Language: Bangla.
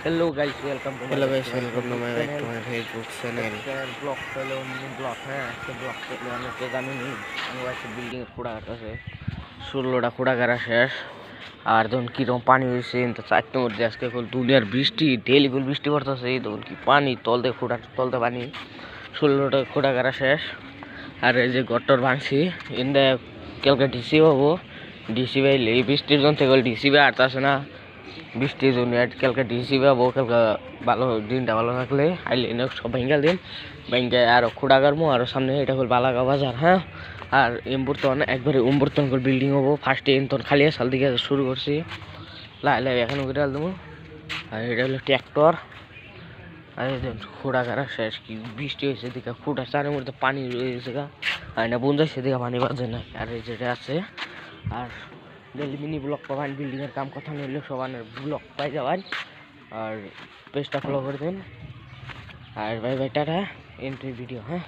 Hello guys, welcome to my Hello back guys, to my welcome to YouTube my back to channel. my Facebook channel. Blog পেলো ব্লগ হ্যাঁ আজকে ব্লগ পেলো আমি তো জানিনি আমি একটা বিল্ডিংয়ের খোঁড়াঘাট আছে 16টা খোঁড়াঘাটা শেষ আর তখন কীরকম পানি হয়েছে তো চারটের মধ্যে আজকে দুনিয়ার বৃষ্টি ডেলি বৃষ্টি পড়তেছে তখন কি পানি তলতে তলতে পানি 16টা খোঁড়াঘাটা শেষ আর এই যে গট্টর ভাঙছি এনে কালকে ডিসি হবো ডিসি বাইলে এই বৃষ্টির জন্য থেকে ডিসি বাই আসতেছে না বৃষ্টির জন্য কালকে ডিসি পাবো কালকে ভালো দিনটা ভালো থাকলে আইলে সব ভেঙ্গা দিন ভেঙ্গে আরও খোঁড়া কাটবো আরও সামনে এটা হল বালাগা বাজার হ্যাঁ আর এম্বুরতন একবারে উম্বুরতন করে বিল্ডিং হবো ফার্স্টে এমতন খালি সাল দিকে শুরু করছি লাই লাই এখানে করে দেবো আর এটা হলো ট্র্যাক্টর আর খোঁড়া কাটা শেষ কি বৃষ্টি হয়েছে দিকে খোঁড়া চারের মধ্যে পানি রয়েছে গা আর না বোন যাচ্ছে দিকে পানি বাজে না আর এই যেটা আছে আর ডেলি মিনি ব্লগ পাবেন বিল্ডিংয়ের কাম কথা নিলে সবার ব্লগ পাই যাবেন আর পেজটা ফলো করে দিন আর bye bye tata entry video হ্যাঁ।